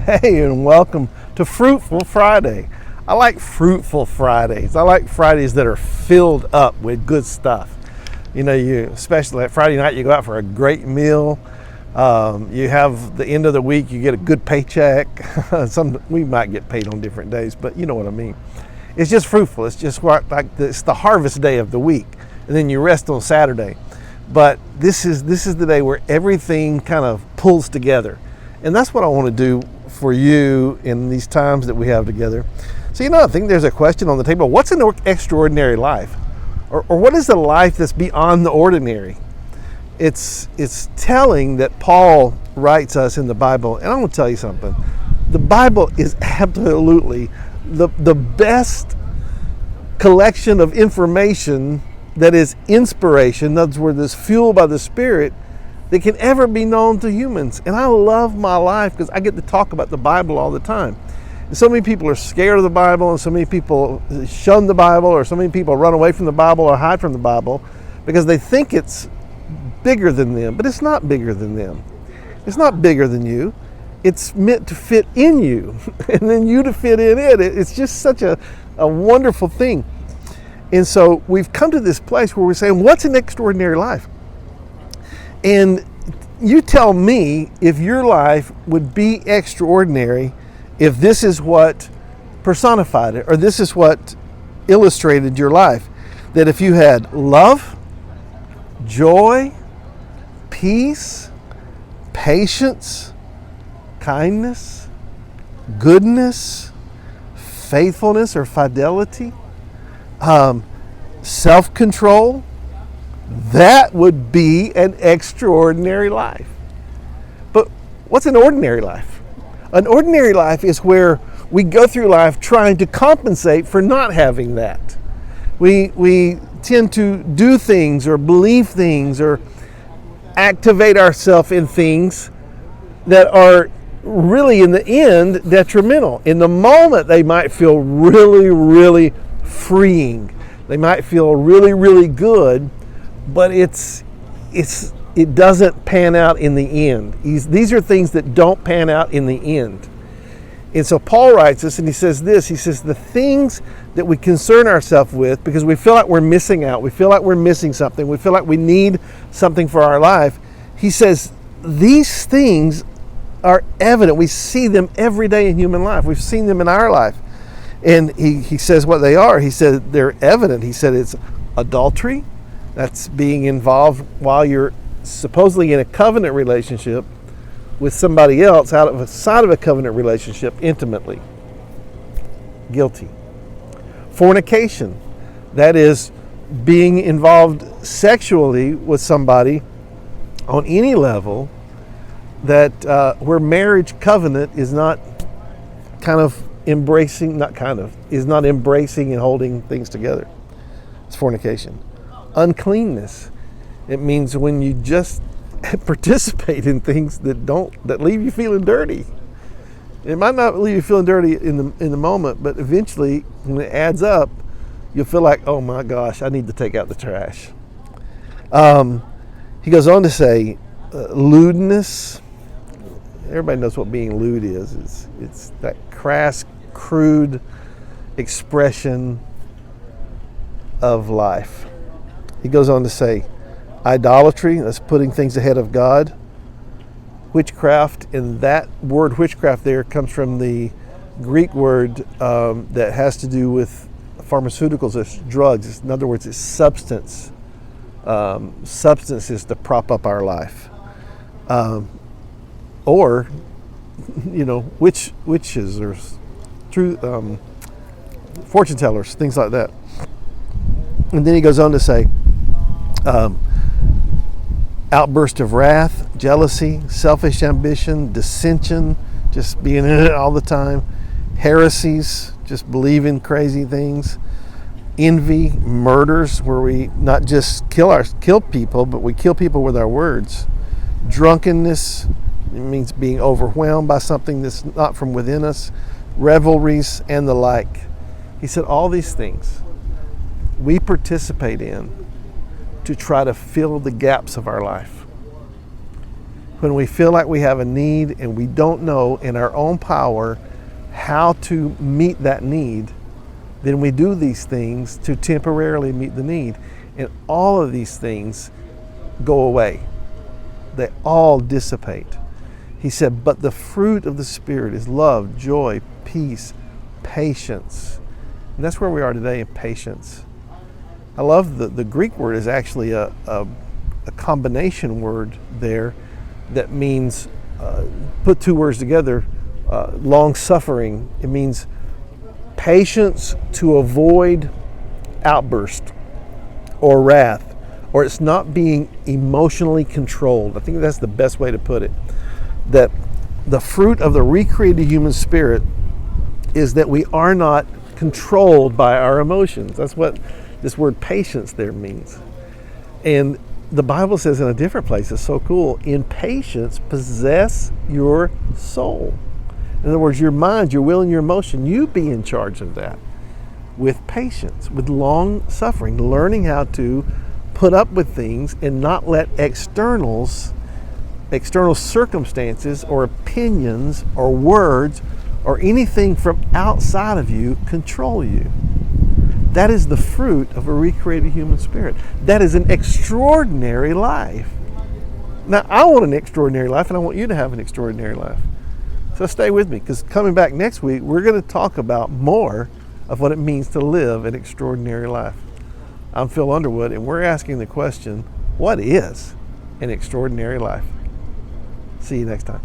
Hey, and welcome to Fruitful Friday. I like Fruitful Fridays. I like Fridays that are filled up with good stuff. You know, especially at Friday night, you go out for a great meal. You have the end of the week, you get a good paycheck. We might get paid on different days, but you know what I mean. It's just fruitful. It's just it's the harvest day of the week, and then you rest on Saturday. But this is the day where everything kind of pulls together, and that's what I want to do for you in these times that we have together. So, I think there's a question on the table. What's an extraordinary life? Or what is the life that's beyond the ordinary? It's telling that Paul writes us in the Bible, and I'm going to tell you something. The Bible is absolutely the best collection of information that is inspiration, in other words, that's fueled by the Spirit, that can ever be known to humans. And I love my life because I get to talk about the Bible all the time. And so many people are scared of the Bible, and so many people shun the Bible, or so many people run away from the Bible or hide from the Bible because they think it's bigger than them. But it's not bigger than them. It's not bigger than you. It's meant to fit in you, and then you to fit in it. It's just such a wonderful thing. And so we've come to this place where we're saying, what's an extraordinary life? And you tell me if your life would be extraordinary if this is what personified it, or this is what illustrated your life. That if you had love, joy, peace, patience, kindness, goodness, faithfulness or fidelity, self-control, that would be an extraordinary life. But what's an ordinary life? An ordinary life is where we go through life trying to compensate for not having that. We tend to do things or believe things or activate ourselves in things that are really in the end detrimental. In the moment they might feel really, really freeing. They might feel really, really good, but it doesn't pan out in the end. These are things that don't pan out in the end. And so Paul writes this, and he says this. He says the things that we concern ourselves with because we feel like we're missing out, we feel like we're missing something, we feel like we need something for our life. He says these things are evident. We see them every day in human life. We've seen them in our life. And he says what they are. He said they're evident. He said it's adultery. That's being involved while you're supposedly in a covenant relationship with somebody else outside of a covenant relationship intimately. Guilty. Fornication. That is being involved sexually with somebody on any level that where marriage covenant is not embracing and holding things together. It's fornication. Uncleanness. It means when you just participate in things that leave you feeling dirty. It might not leave you feeling dirty in the moment, but eventually when it adds up, you'll feel like, oh my gosh, I need to take out the trash. He goes on to say, lewdness. Everybody knows what being lewd is. It's that crass, crude expression of life. He goes on to say, idolatry, that's putting things ahead of God. Witchcraft, and that word witchcraft there comes from the Greek word that has to do with pharmaceuticals, it's drugs. In other words, it's substance. Substance is to prop up our life. Or, witches or true fortune tellers, things like that. And then he goes on to say, outburst of wrath, jealousy, selfish ambition, dissension, just being in it all the time, heresies, just believing crazy things, envy, murders, where we not just kill people, but we kill people with our words, drunkenness, it means being overwhelmed by something that's not from within us, revelries, and the like. He said all these things we participate in to try to fill the gaps of our life. When we feel like we have a need and we don't know in our own power how to meet that need, then we do these things to temporarily meet the need. And all of these things go away. They all dissipate. He said, but the fruit of the Spirit is love, joy, peace, patience. And that's where we are today, in patience. I love the Greek word is actually a combination word there that means, put two words together, long suffering. It means patience to avoid outburst or wrath, or it's not being emotionally controlled. I think that's the best way to put it. That the fruit of the recreated human spirit is that we are not controlled by our emotions. That's what this word patience there means. And the Bible says in a different place, it's so cool, in patience possess your soul. In other words, your mind, your will, and your emotion, you be in charge of that with patience, with long suffering, learning how to put up with things and not let external circumstances or opinions or words or anything from outside of you control you. That is the fruit of a recreated human spirit. That is an extraordinary life. Now, I want an extraordinary life, and I want you to have an extraordinary life. So stay with me, because coming back next week, we're going to talk about more of what it means to live an extraordinary life. I'm Phil Underwood, and we're asking the question, what is an extraordinary life? See you next time.